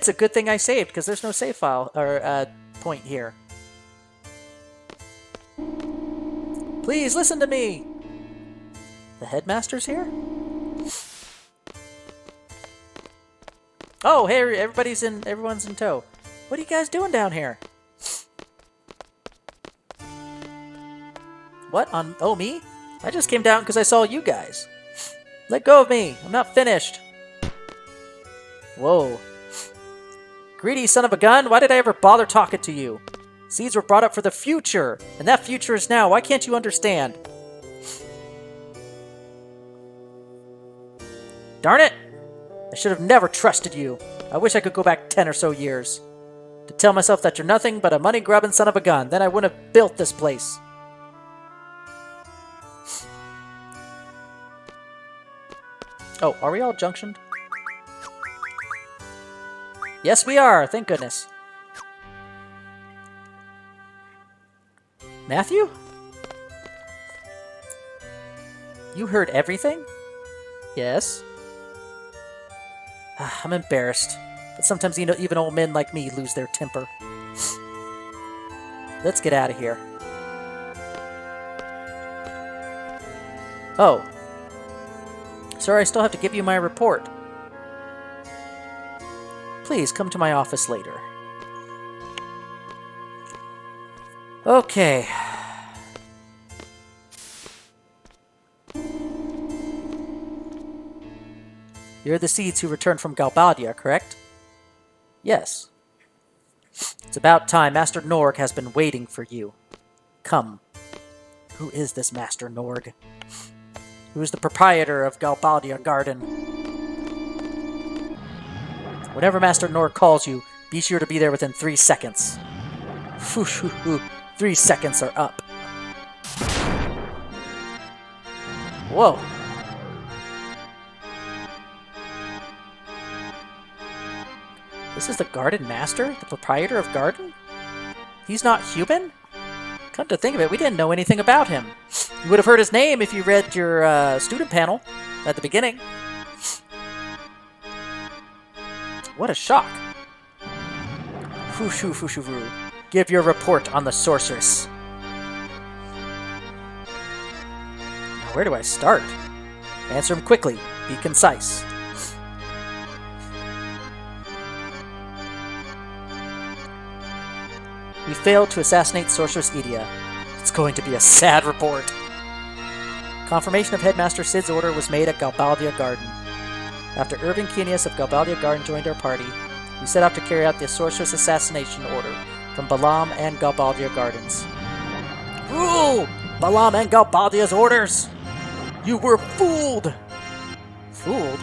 It's a good thing I saved, because there's no save file, or point here. Please, listen to me! The headmaster's here? Oh, hey, everyone's in tow. What are you guys doing down here? What? Oh, me? I just came down because I saw you guys. Let go of me. I'm not finished. Whoa. Greedy son of a gun, why did I ever bother talking to you? Seeds were brought up for the future, and that future is now. Why can't you understand? Darn it! I should have never trusted you. I wish I could go back 10 or so years. To tell myself that you're nothing but a money-grubbing son of a gun. Then I wouldn't have built this place. Oh, are we all junctioned? Yes, we are. Thank goodness. Matthew? You heard everything? Yes. I'm embarrassed, but sometimes even old men like me lose their temper. Let's get out of here. Oh. Sir, I still have to give you my report. Please come to my office later. Okay. You're the seeds who returned from Galbadia, correct? Yes. It's about time. Master NORG has been waiting for you. Come. Who is this Master NORG? Who is the proprietor of Galbadia Garden? Whenever Master NORG calls you, be sure to be there within 3 seconds. 3 seconds are up. Whoa. This is the Garden Master? The proprietor of Garden? He's not human? Come to think of it, we didn't know anything about him. You would have heard his name if you read your student panel at the beginning. What a shock. Give your report on the sorceress. Now, where do I start? Answer him quickly. Be concise. We failed to assassinate Sorceress Idia. It's going to be a sad report. Confirmation of Headmaster Sid's order was made at Galbadia Garden. After Irving Kenius of Galbadia Garden joined our party, we set out to carry out the Sorceress assassination order from Balam and Galbadia Gardens. Ooh! Balam and Galbadia's orders! You were fooled! Fooled?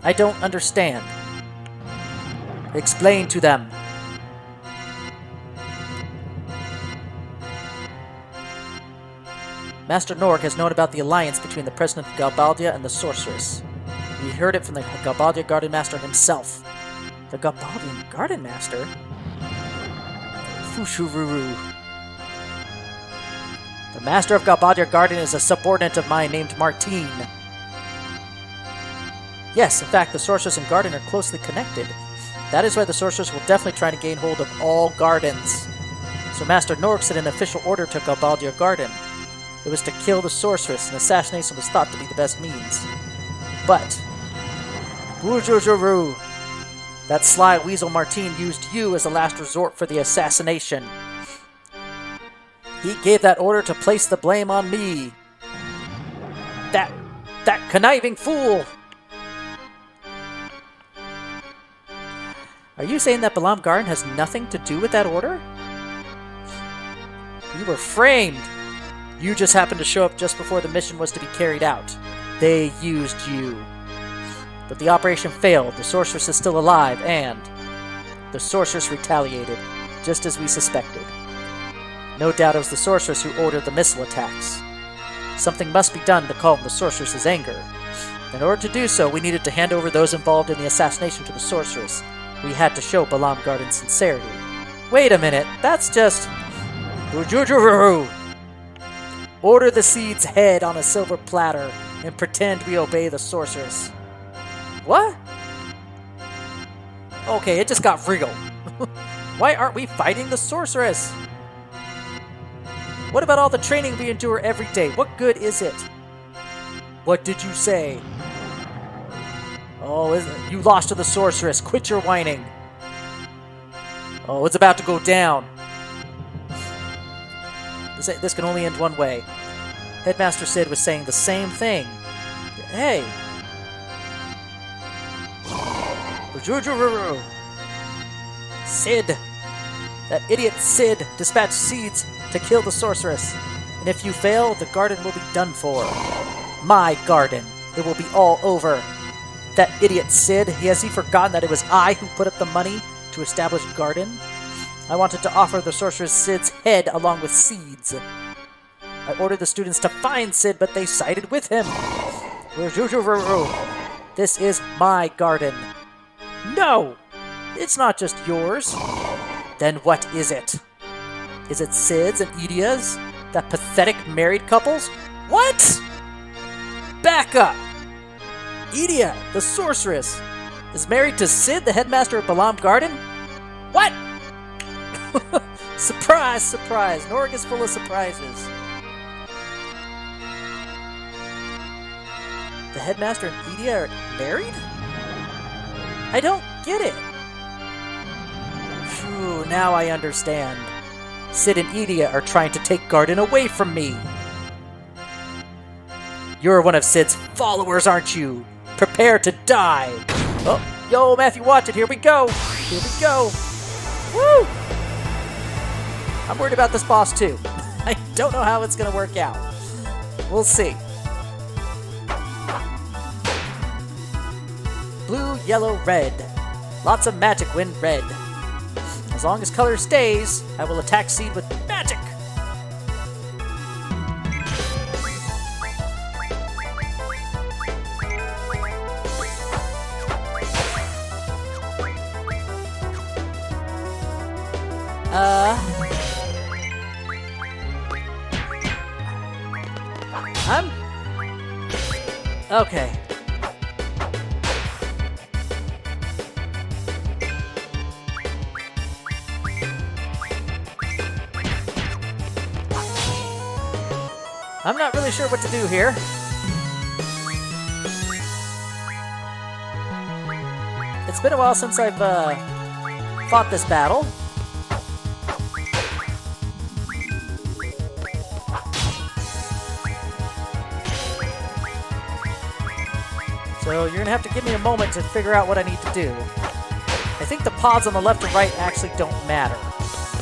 I don't understand. Explain to them. Master NORG has known about the alliance between the President of Galbadia and the Sorceress. We heard it from the Galbadia Garden Master himself. The Galbadian Garden Master? Fushururu. The Master of Galbadia Garden is a subordinate of mine named Martine. Yes, in fact, the Sorceress and Garden are closely connected. That is why the Sorceress will definitely try to gain hold of all gardens. So Master NORG sent an official order to Galbadia Garden. It was to kill the Sorceress, and assassination was thought to be the best means. But Bujujuru, that sly weasel Martine used you as a last resort for the assassination. He gave that order to place the blame on me. That conniving fool! Are you saying that Balam Garden has nothing to do with that order? You were framed. You just happened to show up just before the mission was to be carried out. They used you. But the operation failed. The Sorceress is still alive, and the Sorceress retaliated, just as we suspected. No doubt it was the Sorceress who ordered the missile attacks. Something must be done to calm the Sorceress's anger. In order to do so, we needed to hand over those involved in the assassination to the Sorceress. We had to show Balam Garden's sincerity. Wait a minute, that's just... Bujujuru! Order the seed's head on a silver platter and pretend we obey the sorceress. What? Okay, it just got real. Why aren't we fighting the sorceress? What about all the training we endure every day? What good is it? What did you say? Oh, you lost to the sorceress. Quit your whining. Oh, it's about to go down. This can only end one way. Headmaster Sid was saying the same thing. Hey. Sid. That idiot Sid dispatched seeds to kill the sorceress. And if you fail, the garden will be done for. My garden. It will be all over. That idiot Sid, has he forgotten that it was I who put up the money to establish garden? I wanted to offer the sorceress Sid's head along with seeds. I ordered the students to find Sid, but they sided with him. This is my garden. No! It's not just yours. Then what is it? Is it Sid's and Edia's? That pathetic married couple's? What? Back up! Edia, the sorceress, is married to Sid, the headmaster of Balam Garden? What? Surprise, surprise. NORG is full of surprises. The headmaster and Edia are married? I don't get it. Phew, now I understand. Sid and Edia are trying to take Garden away from me. You're one of Sid's followers, aren't you? Prepare to die. Oh, yo, Matthew, watch it. Here we go. Here we go. Woo! I'm worried about this boss, too. I don't know how it's going to work out. We'll see. Blue, yellow, red. Lots of magic when red. As long as color stays, I will attack Seed with magic. Okay. I'm not really sure what to do here. It's been a while since I've fought this battle. So you're going to have to give me a moment to figure out what I need to do. I think the pods on the left and right actually don't matter.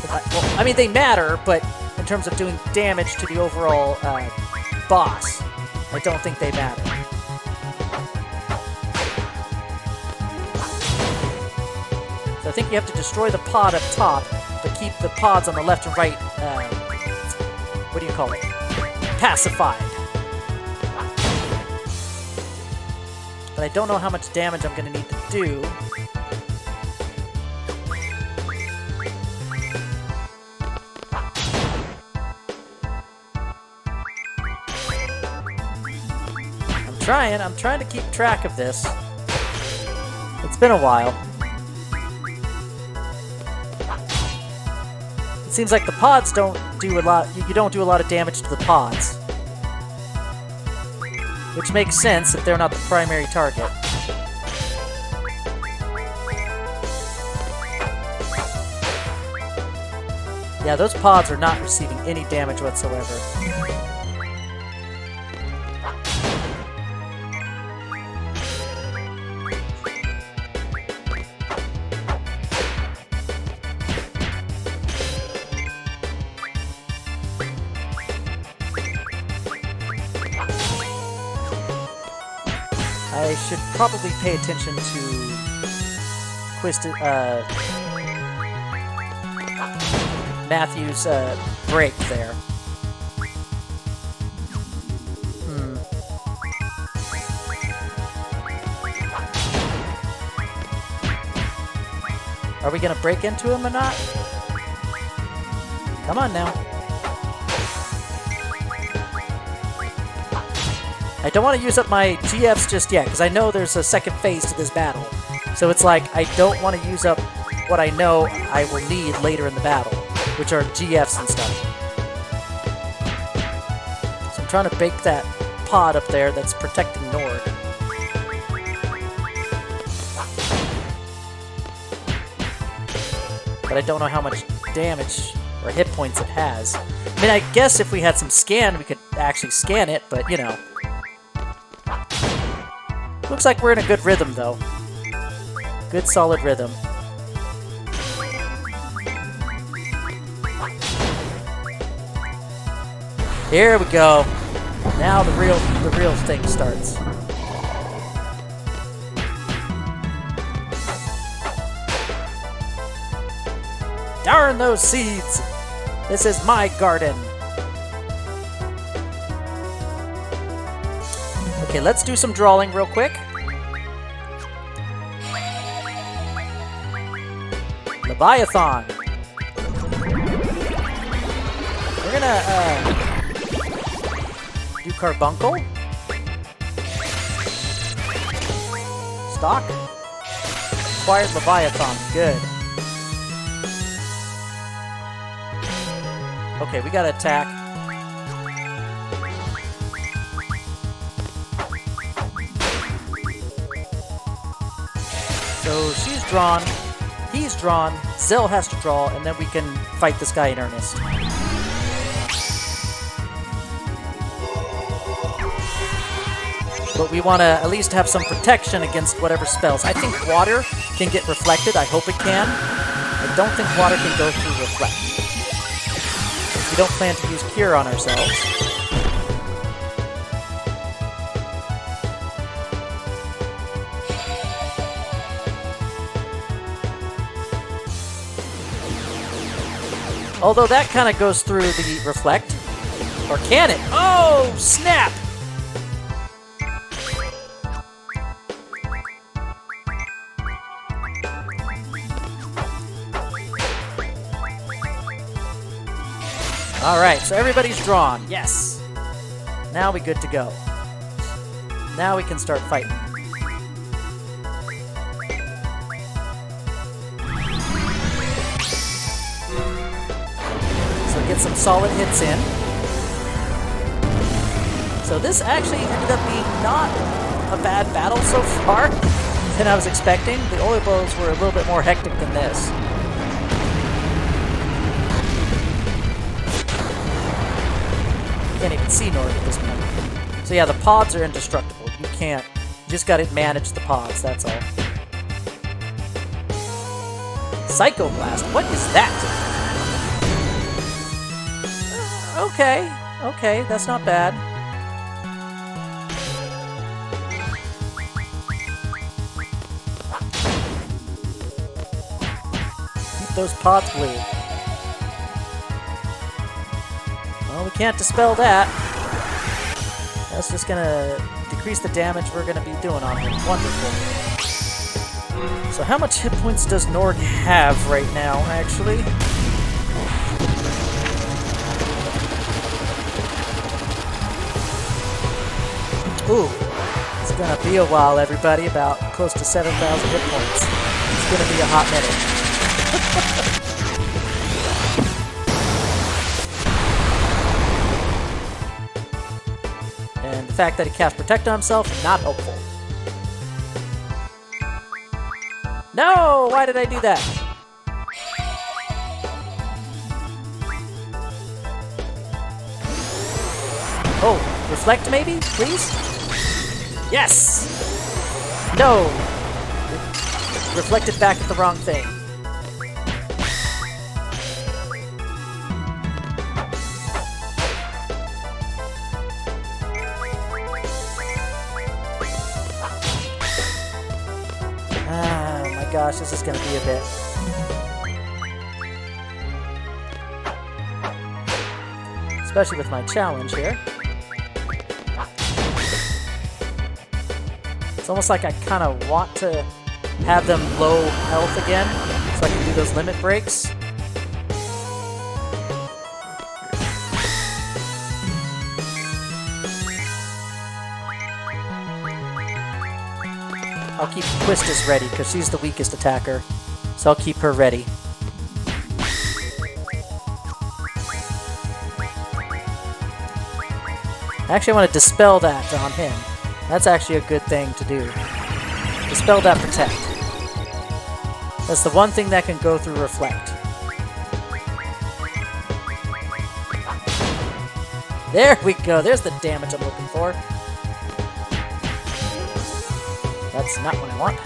Well, I mean, they matter, but in terms of doing damage to the overall boss, I don't think they matter. So I think you have to destroy the pod up top, but keep the pods on the left and right, what do you call it? Pacified. But I don't know how much damage I'm going to need to do. I'm trying to keep track of this. It's been a while. It seems like the pods don't do a lot, you don't do a lot of damage to the pods. Which makes sense if they're not the primary target. Yeah, those pods are not receiving any damage whatsoever. I should probably pay attention to Matthew's break there. Are we going to break into him or not? Come on now. I I don't want to use up my GFs just yet, because I know there's a second phase to this battle. So it's like, I don't want to use up what I know I will need later in the battle, which are GFs and stuff. So I'm trying to bake that pod up there that's protecting NORG. But I don't know how much damage or hit points it has. I mean, I guess if we had some scan, we could actually scan it, but, you know. Looks like we're in a good rhythm, though. Good, solid rhythm. Here we go. Now the real thing starts. Darn those seeds! This is my garden. Okay, let's do some drawing real quick. Leviathan. We're gonna do carbuncle. Stock. Acquired Leviathan. Good. Okay, we gotta attack. So she's drawn, he's drawn, Zell has to draw, and then we can fight this guy in earnest. But we want to at least have some protection against whatever spells. I think water can get reflected. I hope it can. I don't think water can go through reflect. We don't plan to use Cure on ourselves. Although that kind of goes through the reflect. Or can it? Oh, snap! Alright, so everybody's drawn. Yes! Now we're good to go. Now we can start fighting. So get some solid hits in. So this actually ended up being not a bad battle so far than I was expecting. The oil blows were a little bit more hectic than this. Can't even see NORG at this point. So yeah, the pods are indestructible. You can't. You just gotta manage the pods, that's all. Psychoblast, what is that? Okay, that's not bad. Keep those pods blue. Well, we can't dispel that. That's just gonna decrease the damage we're gonna be doing on him. Wonderful. So how much hit points does NORG have right now, actually? Ooh, it's gonna be a while, everybody. About close to 7,000 hit points. It's gonna be a hot minute. And the fact that he cast Protect on himself, not helpful. No! Why did I do that? Oh, reflect maybe, please? Yes! No! Reflected back at the wrong thing. Oh my gosh, this is gonna be a bit. Especially with my challenge here. It's almost like I kind of want to have them low health again, so I can do those limit breaks. I'll keep Quistis ready, because she's the weakest attacker. So I'll keep her ready. Actually, I want to dispel that on him. That's actually a good thing to do. Dispel that protect. That's the one thing that can go through reflect. There we go. There's the damage I'm looking for. That's not what I want.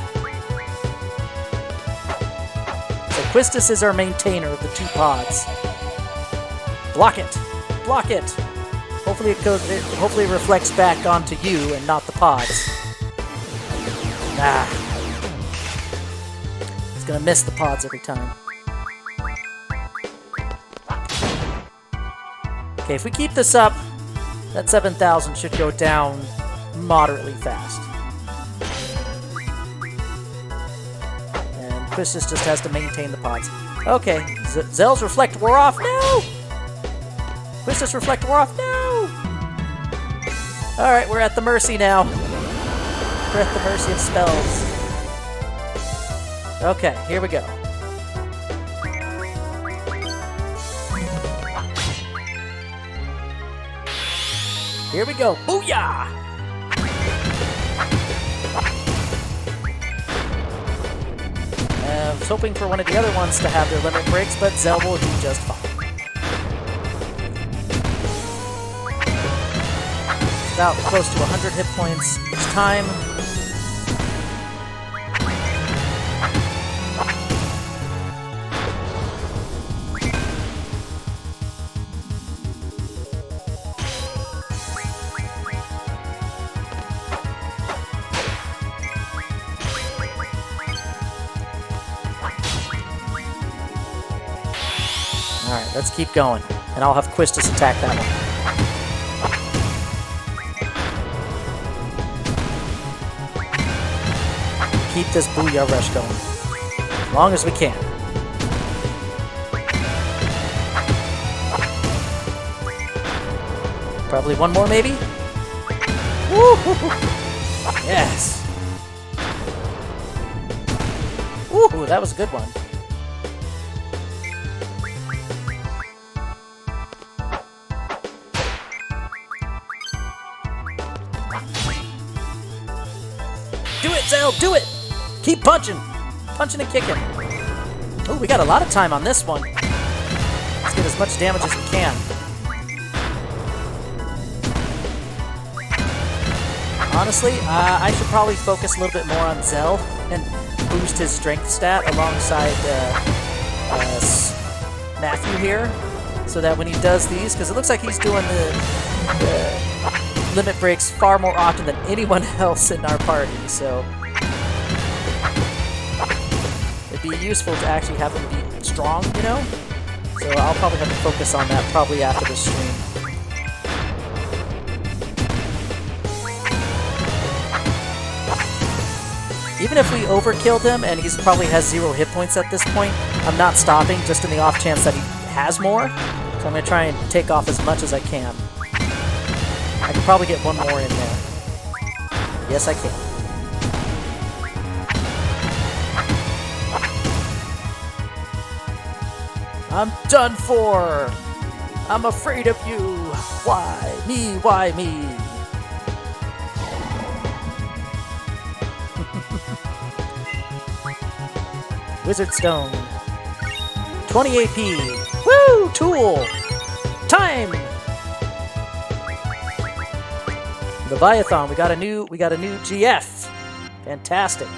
So Quistis is our maintainer of the 2 pods. Block it! Block it! Hopefully hopefully it reflects back onto you and not the pods. Nah. It's gonna miss the pods every time. Okay, if we keep this up, that 7,000 should go down moderately fast. And Quistis just has to maintain the pods. Okay, Zell's Reflect wore off. No! Quistis Reflect wore off. No! Alright, we're at the mercy now. We're at the mercy of spells. Okay, here we go. Here we go. Booyah! I was hoping for one of the other ones to have their limit breaks, but Zell will do just fine. About close to 100 hit points each time. Alright, let's keep going. And I'll have Quistis attack that one. Keep this Booyah Rush going. As long as we can. Probably one more, maybe? Woo-hoo-hoo. Yes! Ooh, that was a good one. Do it, Zell! Do it! Keep punching! Punching and kicking. Oh, we got a lot of time on this one. Let's get as much damage as we can. Honestly, I should probably focus a little bit more on Zell and boost his strength stat alongside Matthew here, so that when he does these, because it looks like he's doing the limit breaks far more often than anyone else in our party, so it'd be useful to actually have him be strong, you know? So I'll probably have to focus on that probably after the stream. Even if we overkilled him and he's probably has 0 hit points at this point, I'm not stopping just in the off chance that he has more. So I'm going to try and take off as much as I can. I can probably get one more in there. Yes, I can. I'm done for! I'm afraid of you! Why me? Why me? Wizard Stone. 20 AP. Woo! Tool! Time! Leviathan, we got a new GF. Fantastic.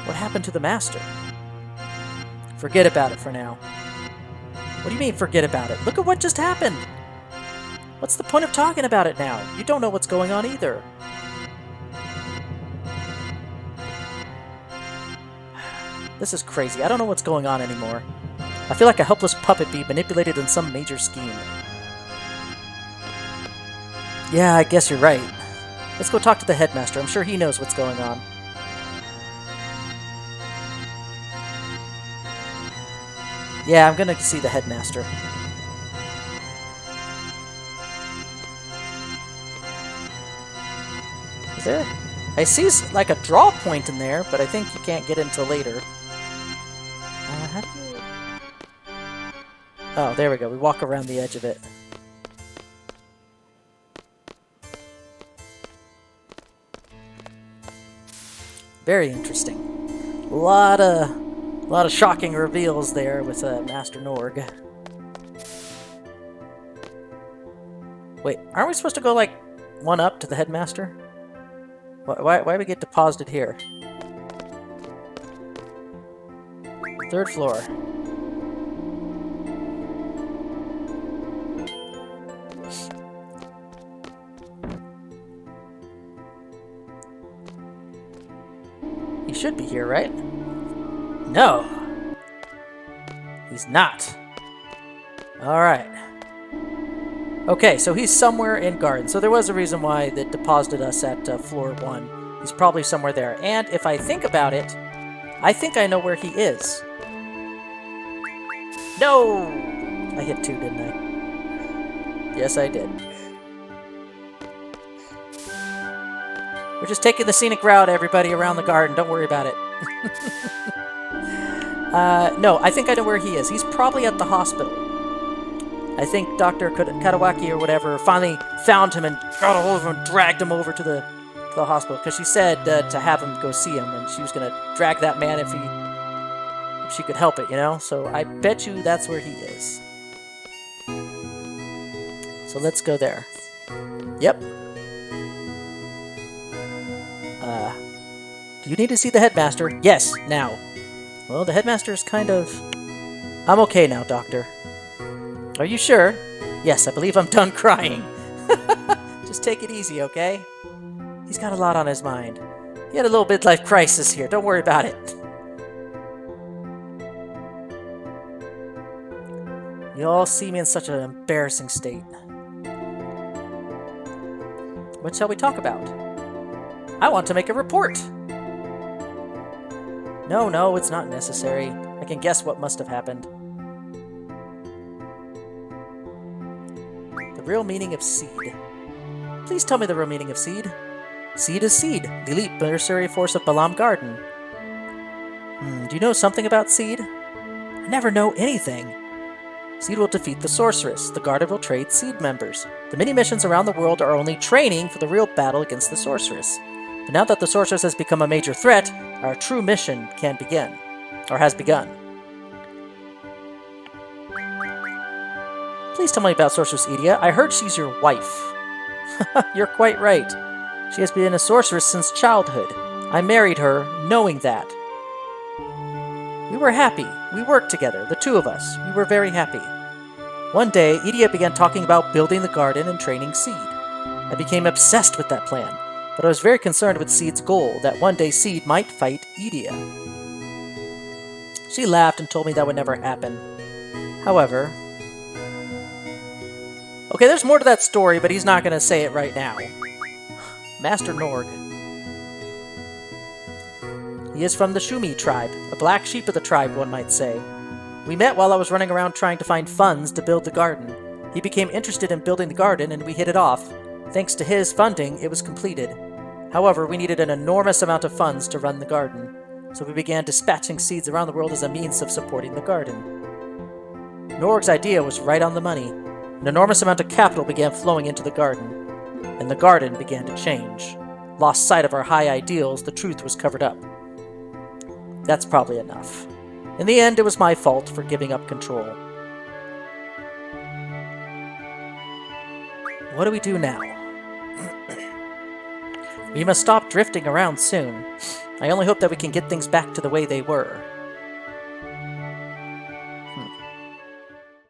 What happened to the Master? Forget about it for now. What do you mean, forget about it? Look at what just happened! What's the point of talking about it now? You don't know what's going on either. This is crazy. I don't know what's going on anymore. I feel like a helpless puppet being manipulated in some major scheme. Yeah, I guess you're right. Let's go talk to the headmaster. I'm sure he knows what's going on. Yeah, I'm gonna see the headmaster. Is there I see like a draw point in there, but I think you can't get until later. How do you... Oh, there we go. We walk around the edge of it. Very interesting. A lot of shocking reveals there with Master Norg. Wait, aren't we supposed to go like one up to the headmaster? Why do we get deposited here? 3rd floor. He should be here, right? No. He's not. Alright. Okay, so he's somewhere in garden. So there was a reason why that deposited us at floor 1. He's probably somewhere there. And if I think about it, I think I know where he is. No! I hit 2, didn't I? Yes, I did. We're just taking the scenic route, everybody, around the garden. Don't worry about it. No, I think I know where he is. He's probably at the hospital. I think Dr. Katawaki or whatever finally found him and got a hold of him and dragged him over to the hospital. Because she said to have him go see him, and she was going to drag that man if she could help it, you know? So I bet you that's where he is. So let's go there. Yep. Do you need to see the headmaster? Yes, now. Well, the headmaster's kind of... I'm okay now, Doctor. Are you sure? Yes, I believe I'm done crying. Just take it easy, okay? He's got a lot on his mind. He had a little midlife crisis here. Don't worry about it. You all see me in such an embarrassing state. What shall we talk about? I want to make a report. No, it's not necessary. I can guess what must have happened. The real meaning of seed. Please tell me the real meaning of seed. Seed is seed, the elite mercenary force of Balam Garden. Do you know something about seed? I never know anything. Seed will defeat the sorceress. The Garden will trade seed members. The mini missions around the world are only training for the real battle against the sorceress. But now that the sorceress has become a major threat, our true mission can begin. Or has begun. Please tell me about Sorceress Edea. I heard she's your wife. You're quite right. She has been a sorceress since childhood. I married her knowing that. We were happy. We worked together, the two of us. We were very happy. One day, Edea began talking about building the garden and training Seed. I became obsessed with that plan, but I was very concerned with Seed's goal, that one day Seed might fight Edea. She laughed and told me that would never happen. However... Okay, there's more to that story, but he's not going to say it right now. Master Norg. He is from the Shumi tribe, a black sheep of the tribe, one might say. We met while I was running around trying to find funds to build the garden. He became interested in building the garden, and we hit it off. Thanks to his funding, it was completed. However, we needed an enormous amount of funds to run the garden, so we began dispatching seeds around the world as a means of supporting the garden. Norg's idea was right on the money. An enormous amount of capital began flowing into the garden, and the garden began to change. Lost sight of our high ideals, the truth was covered up. That's probably enough. In the end, it was my fault for giving up control. What do we do now? We must stop drifting around soon. I only hope that we can get things back to the way they were.